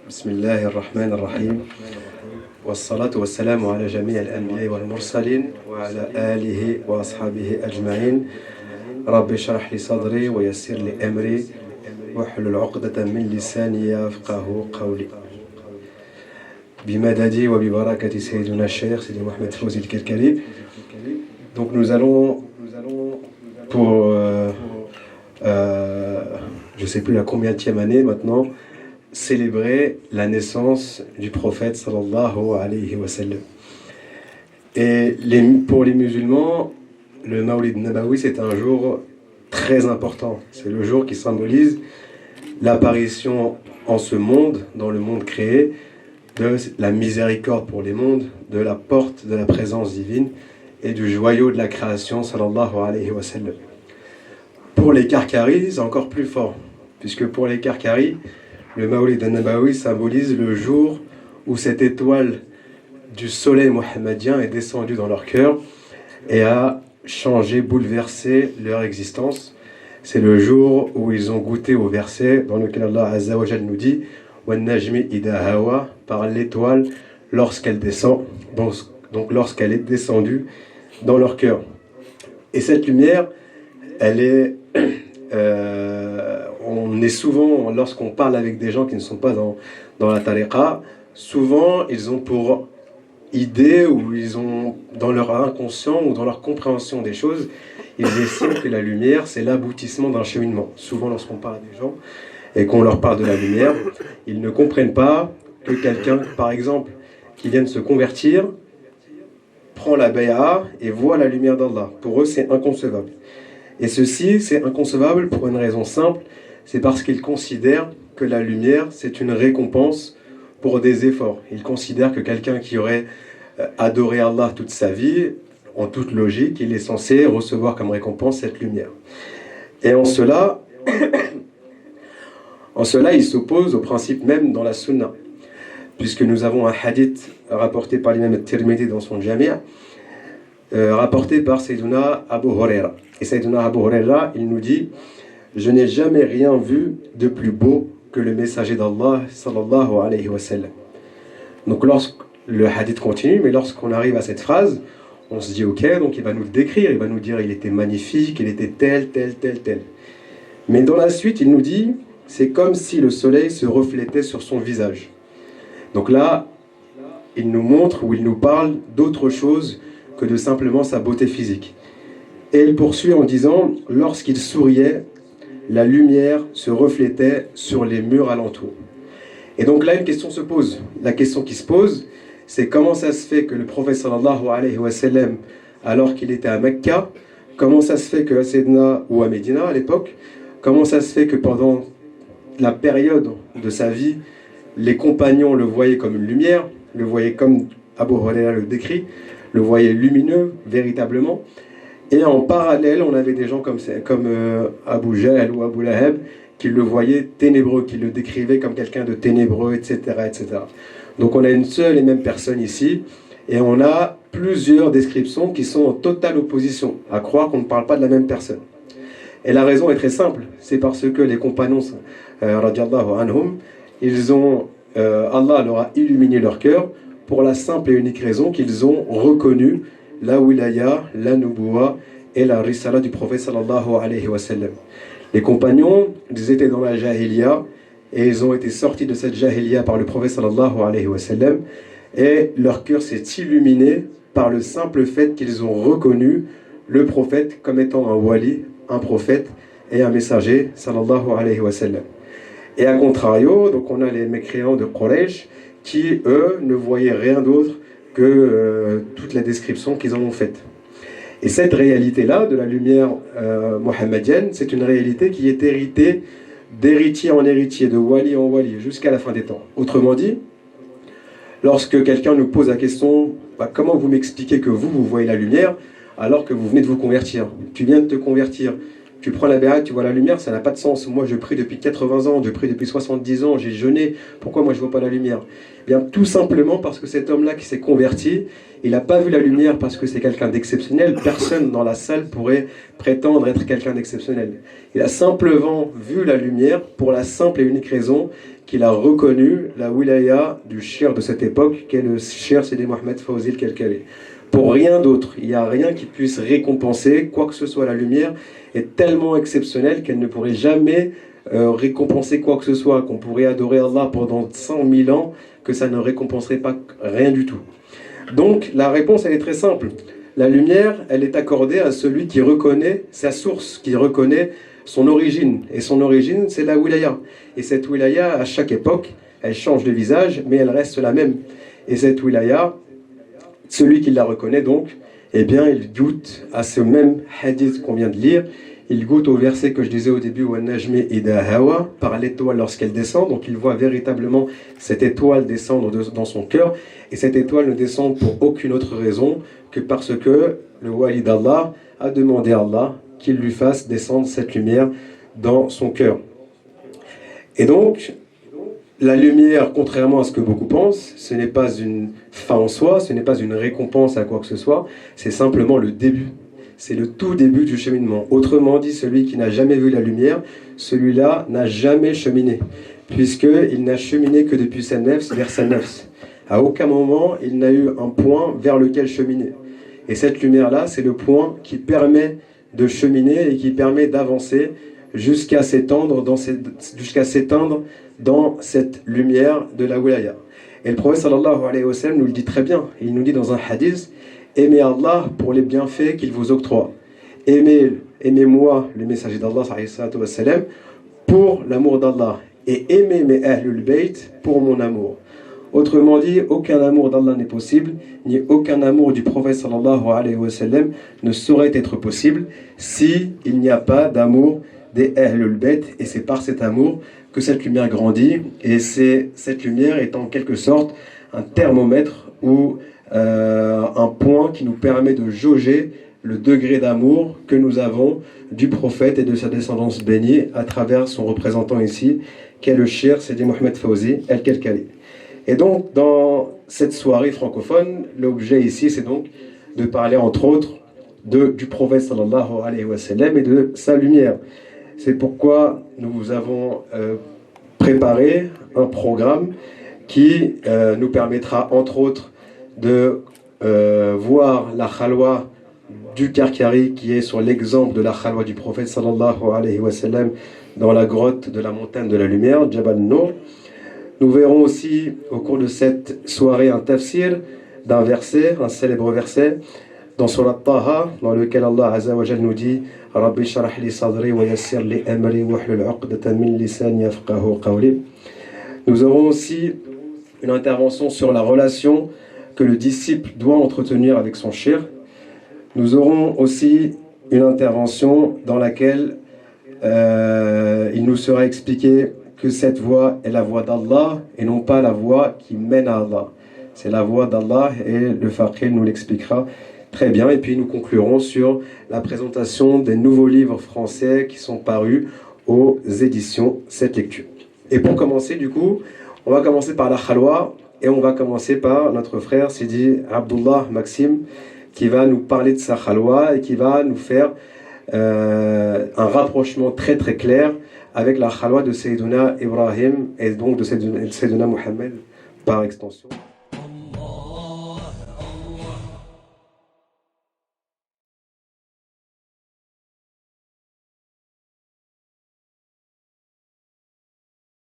بسم الله الرحمن الرحيم والصلاة والسلام على جميع الأنبياء والمرسلين وعلى آله وأصحابه أجمعين رب اشرح لي صدري ويسر لي أمري واحلل عقدة من لساني يفقه قولي بمددي وببركة سيدنا الشيخ سيدي محمد فوزي الكركري. Donc nous allons pour je ne sais plus la combienième année maintenant célébrer la naissance du prophète sallallahu alayhi wa sallam. Et pour les musulmans, le Mawlid Nabawi, c'est un jour très important. C'est le jour qui symbolise l'apparition en ce monde, dans le monde créé, de la miséricorde pour les mondes, de la porte de la présence divine et du joyau de la création sallallahu alayhi wa sallam. Pour les Karkaris, c'est encore plus fort, puisque pour les Karkaris, le Mawlid Nabawi symbolise le jour où cette étoile du soleil mohammedien est descendue dans leur cœur et a changé, bouleversé leur existence. C'est le jour où ils ont goûté au verset dans lequel Allah Azza wa Jal nous dit Wan najmi ida hawa, par l'étoile lorsqu'elle descend, donc lorsqu'elle est descendue dans leur cœur. Et cette lumière, elle est on est souvent, lorsqu'on parle avec des gens qui ne sont pas dans la tariqa, souvent ils ont pour idée ou ils ont dans leur inconscient ou dans leur compréhension des choses, ils estiment que la lumière c'est l'aboutissement d'un cheminement. Souvent lorsqu'on parle à des gens et qu'on leur parle de la lumière, ils ne comprennent pas que quelqu'un, par exemple, qui vient de se convertir, prend la bay'a et voit la lumière d'Allah. Pour eux c'est inconcevable. Et ceci c'est inconcevable pour une raison simple, c'est parce qu'ils considèrent que la lumière, c'est une récompense pour des efforts. Ils considèrent que quelqu'un qui aurait adoré Allah toute sa vie, en toute logique, il est censé recevoir comme récompense cette lumière. Et en cela, il s'oppose au principe même dans la sunna. Puisque nous avons un hadith rapporté par l'imam al-Tirmidhi dans son Jami', rapporté par Sayyiduna Abu Huraira. Et Sayyiduna Abu Huraira, il nous dit « Je n'ai jamais rien vu de plus beau que le messager d'Allah sallallahu alayhi wa sallam. » Donc le hadith continue, mais lorsqu'on arrive à cette phrase, on se dit ok, donc il va nous le décrire, il va nous dire il était magnifique, il était tel. Mais dans la suite, il nous dit c'est comme si le soleil se reflétait sur son visage. Donc là, il nous montre ou il nous parle d'autre chose que de simplement sa beauté physique. Et il poursuit en disant lorsqu'il souriait, la lumière se reflétait sur les murs alentours. Et donc là, une question se pose. La question qui se pose, c'est comment ça se fait que le prophète sallallahu alayhi wa sallam, alors qu'il était à Mecca, comment ça se fait que à Sedna ou à Médina à l'époque, comment ça se fait que pendant la période de sa vie, les compagnons le voyaient comme une lumière, le voyaient comme Abu Huraira le décrit, le voyaient lumineux véritablement. Et en parallèle, on avait des gens comme Abu Jahl ou Abu Lahab qui le voyaient ténébreux, qui le décrivaient comme quelqu'un de ténébreux, etc., etc. Donc on a une seule et même personne ici, et on a plusieurs descriptions qui sont en totale opposition, à croire qu'on ne parle pas de la même personne. Et la raison est très simple, c'est parce que les compagnons, radiallahu anhum, Allah leur a illuminé leur cœur pour la simple et unique raison qu'ils ont reconnu la wilaya, la nubuwa et la risala du prophète sallallahu alayhi wa sallam. Les compagnons, ils étaient dans la jahiliya et ils ont été sortis de cette jahiliya par le prophète sallallahu alayhi wa sallam et leur cœur s'est illuminé par le simple fait qu'ils ont reconnu le prophète comme étant un wali, un prophète et un messager sallallahu alayhi wa sallam. Et à contrario, donc on a les mécréants de Quraysh qui, eux, ne voyaient rien d'autre que toute la description qu'ils en ont faite. Et cette réalité-là, de la lumière mohammedienne, c'est une réalité qui est héritée d'héritier en héritier, de wali en wali, jusqu'à la fin des temps. Autrement dit, lorsque quelqu'un nous pose la question comment vous m'expliquez que vous voyez la lumière alors que vous venez de vous convertir? Tu viens de te convertir, Tu prends la béate, tu vois la lumière, ça n'a pas de sens. Moi, je prie depuis 80 ans, je prie depuis 70 ans, j'ai jeûné. Pourquoi moi, je ne vois pas la lumière? Eh bien, tout simplement parce que cet homme-là qui s'est converti, il n'a pas vu la lumière parce que c'est quelqu'un d'exceptionnel. Personne dans la salle pourrait prétendre être quelqu'un d'exceptionnel. Il a simplement vu la lumière pour la simple et unique raison qu'il a reconnu la wilaya du shir de cette époque, qui est le shir Sidi Mohamed Fawzi al-Kalkali. Pour rien d'autre, il n'y a rien qui puisse récompenser quoi que ce soit. La lumière est tellement exceptionnelle qu'elle ne pourrait jamais récompenser quoi que ce soit, qu'on pourrait adorer Allah pendant 100 000 ans, que ça ne récompenserait pas rien du tout. Donc la réponse, elle est très simple. La lumière, elle est accordée à celui qui reconnaît sa source, qui reconnaît son origine. Et son origine, c'est la wilaya. Et cette wilaya, à chaque époque, elle change de visage, mais elle reste la même. Et cette wilaya, celui qui la reconnaît donc, eh bien, il goûte à ce même hadith qu'on vient de lire. Il goûte au verset que je disais au début, وَالنَّجْمِ إِذَا هَوَى, par l'étoile lorsqu'elle descend. Donc il voit véritablement cette étoile descendre dans son cœur. Et cette étoile ne descend pour aucune autre raison que parce que le wali d'Allah a demandé à Allah qu'il lui fasse descendre cette lumière dans son cœur. Et donc, la lumière, contrairement à ce que beaucoup pensent, ce n'est pas une fin en soi, ce n'est pas une récompense à quoi que ce soit, c'est simplement le début. C'est le tout début du cheminement. Autrement dit, celui qui n'a jamais vu la lumière, celui-là n'a jamais cheminé, puisqu'il n'a cheminé que depuis sa nefs vers sa nefs. À aucun moment, il n'a eu un point vers lequel cheminer. Et cette lumière-là, c'est le point qui permet de cheminer et qui permet d'avancer jusqu'à s'éteindre dans cette lumière de la wilaya. Et le prophète sallallahu alayhi wa sallam nous le dit très bien. Il nous dit dans un hadith, aimez Allah pour les bienfaits qu'il vous octroie. Aimez-moi, le messager d'Allah sallallahu wa sallam, pour l'amour d'Allah. Et aimez mes ahlul bayt pour mon amour. Autrement dit, aucun amour d'Allah n'est possible, ni aucun amour du prophète sallallahu alayhi wa sallam ne saurait être possible si il n'y a pas d'amour des Ahlul Bayt, et c'est par cet amour que cette lumière grandit, et cette lumière est en quelque sorte un thermomètre ou un point qui nous permet de jauger le degré d'amour que nous avons du prophète et de sa descendance bénie à travers son représentant ici, qui est le Cheikh Sidi Mohamed Fawzi al-Kalkali. Et donc, dans cette soirée francophone, l'objet ici, c'est donc de parler entre autres du prophète sallallahu alayhi wa sallam et de sa lumière. C'est pourquoi nous avons préparé un programme qui nous permettra entre autres de voir la khalwa du Karkari, qui est sur l'exemple de la khalwa du prophète sallallahu alayhi wa sallam dans la grotte de la montagne de la lumière, Jabal Nour. Nous verrons aussi au cours de cette soirée un tafsir d'un verset, un célèbre verset dans Surat Taha, dans lequel Allah Azza wa Jal nous dit Rabbi shrah li sadri wa yassir li amri wahlul 'uqdatan min lisani yafqahu qawli. Nous aurons aussi une intervention sur la relation que le disciple doit entretenir avec son cheikh. Nous aurons aussi une intervention dans laquelle il nous sera expliqué que cette voie est la voie d'Allah et non pas la voie qui mène à Allah. C'est la voie d'Allah et le faqih nous l'expliquera très bien. Et puis nous conclurons sur la présentation des nouveaux livres français qui sont parus aux éditions Cette Lecture. Et pour commencer, du coup, on va commencer par la khalwa et on va commencer par notre frère Sidi Abdullah Maxime qui va nous parler de sa khalwa et qui va nous faire un rapprochement très très clair avec la khalwa de Sayyiduna Ibrahim et donc de Sayyiduna Mohammed par extension.